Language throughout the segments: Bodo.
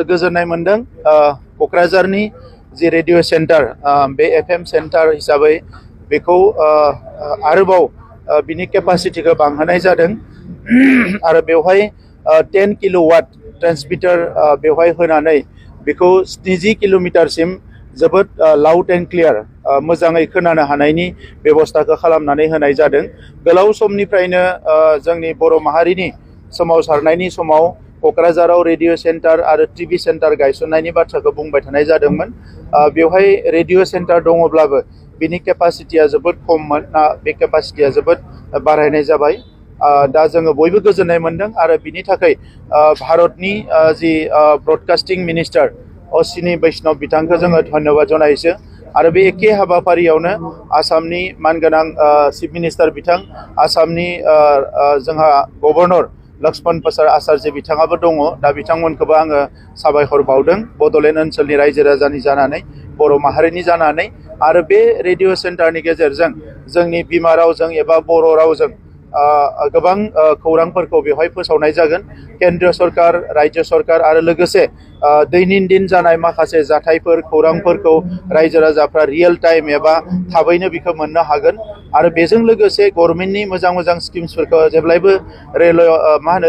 गोजोननाय मोनदों क'क्राझारनि जि रेडिअ सेन्टार बे FM सेन्टार हिसाबै बेखौ आरोबाव बिनि केपासिटिखौ बांहोनाय जादों आरो बेवहाय 10 किल'वाट ट्रान्समिटार बेवहाय होनानै बेखौ 70 किल'मिटारसिम जोबोद लाउड एन्ड क्लियार मोजाङै खोनानो हानायनि बेबस्थाखौ खालामनानै होनाय जादों। गोलाव समनिफ्रायनो जोंनि बर' माहारिनि सोमावसारनायनि समाव क'क्राझाराव रेडिअ सेन्टार आरो टिभि सेन्टार गायसननायनि बाथ्राखौ बुंबाय थानाय जादोंमोन। बेवहाय रेडिअ सेन्टार दङब्लाबो बिनि केपासिटिया जोबोद खममोन। बे केपासिटिया जोबोद बारायनाय जाबाय। दा जोङो बयबो गोजोननाय मोनदों आरो बिनि थाखाय भारतनि जि ब्रडकास्टिं मिनिस्टार अश्विनी बैष्णव बिथांखौ जोङो धन्यबाद जनायसो आरो बे एखे हाबाफारियावनो आसामनि मानगोनां चिफ मिनिस्टार बिथां आसामनि जोंहा गभर्नर लक्ष्मण प्रसाद आचार्य बिथाङाबो दङ। दा बिथांमोनखौबो आङो साबायखर बावदों बड'लेण्ड ओनसोलनि रायजो राजानि जानानै बर' माहारिनि जानानै आरो बे रेडिअ सेन्टारनि गेजेरजों जोंनि बिमा रावजों एबा बर' रावजों गोबां खौरांफोरखौ बेवहाय फोसावनाय जागोन। केन्द्र सरकार राज्य सरकार आरो लोगोसे दैनन्दिन जानाय माखासे जाथायफोर खौरांफोरखौ रायजो राजाफ्रा रियेल टाइम एबा थाबैनो बेखौ मोननो हागोन आरो बेजों लोगोसे गभर्नमेन्टनि मोजां मोजां स्किम्सफोरखौ जेब्लायबो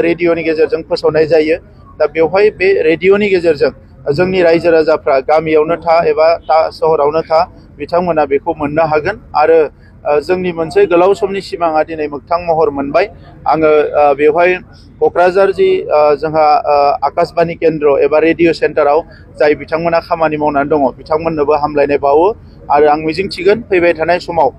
रेडिअनि गेजेरजों फोसावनाय जायो। दा बेवहाय बे रेडिअनि गेजेरजों जोंनि रायजो राजाफ्रा गामियावनो था एबा सहरावनो था बिथांमोना बेखौ मोननो हागोन आरो जोंनि मोनसे गोलाव समनि सिमाङा दिनै मोगथां महर मोनबाय। आङो बेवहाय क'क्राझार जि जोंहा आकाशबाणी केन्द्र एबा रेडिअ सेन्टाराव जाय बिथांमोना खामानि मावनानै दङ बिथांमोननोबो हामलायनाय बावो आरो आं मिजिंथिगोन फैबाय थानाय समाव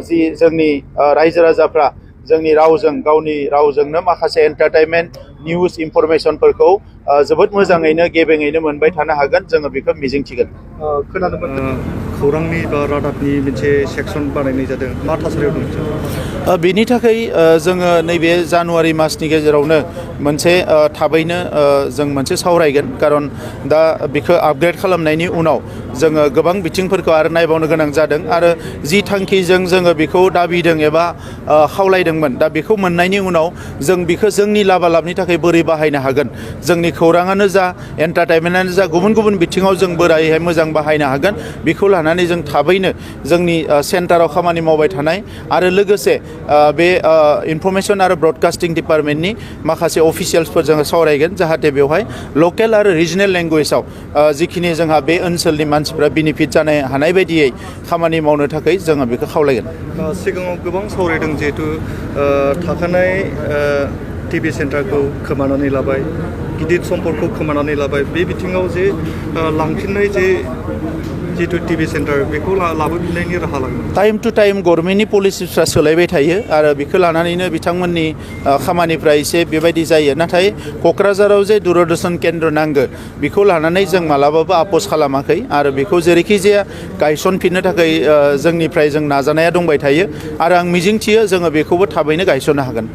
जि जोंनि रायजो राजाफ्रा जोंनि रावजों गावनि रावजोंनो माखासे एन्टारटेनमेन्ट निउज इनफरमेसनफोरखौ जोबोद मोजाङैनो गेबेङैनो मोनबाय थानो हागोन जोङो बेखौ मिजिंथिगोन। खोनानो मोनदों खौरांनि बा रादाबनि मोनसे सेक्सन बानायनाय जादों, मा थासारियाव दं? बेनि थाखाय जोङो नैबे जानुवारि मासनि गेजेरावनो मोनसे थाबैनो जों मोनसे सावरायगोन। खारन दा बेखौ आपग्रेड खालामनायनि उनाव जोङो गोबां बिथिंफोरखौ आरो नायबावनो गोनां जादों आरो जि थांखिजों जोङो बेखौ दाबिदों एबा खावलायदोंमोन दा बेखौ मोननायनि उनाव जों बेखौ जोंनि लाबालाबनि थाखाय बोरै बाहायनो हागोन, जोंनि खौराङानो जा एन्टारटेनमेन्टआनो जा गुबुन गुबुन बिथिङाव जों बोरैहाय मोजां बाहायनो हागोन बेखौ लानानै जों थाबैनो जोंनि सेन्टाराव खामानि मावबाय थानाय आरो लोगोसे बे इनफरमेसन आरो ब्रडकास्टिं डिपार्टमेन्टनि माखासे अफिसियेल्सफोरजों सावरायगोन जाहाथे बेवहाय लकेल आरो रिजनेल लेंगुवेजाव जिखिनि जोंहा बे ओनसोलनि मानसिफ्रा बेनिफिट जानो हानाय बायदियै खामानि मावनो थाखाय जोङो बेखौ खावलायगोन। सिगाङाव गोबां सावरायदों जिहेथु थाखानाय टिभि सेन्टारखौ खोमानानै लाबाय, गिदिर सम्पदखौ खोमानानै लाबाय, बे बिथिङाव जे लांफिननाय जे जिथु टिभि सेन्टार बेखौ लाबोफिननायनि राहा लागोन। टाइम टु टाइम गभर्नमेन्टनि पलिसिफ्रा सोलायबाय थायो आरो बेखौ लानानैनो बिथांमोननि खामानिफ्रा एसे बेबायदि जायो। नाथाय क'क्राझाराव जे दूरदर्शन केन्द्र नांगौ बेखौ लानानै जों मालाबाबो आपस खालामाखै आरो बेखौ जेरैखि जाया गायसनफिननो थाखाय जोंनिफ्राय जों नाजानाया दंबाय थायो आरो आं मिजिंथियो जोङो बेखौबो थाबैनो गायसननो हागोन।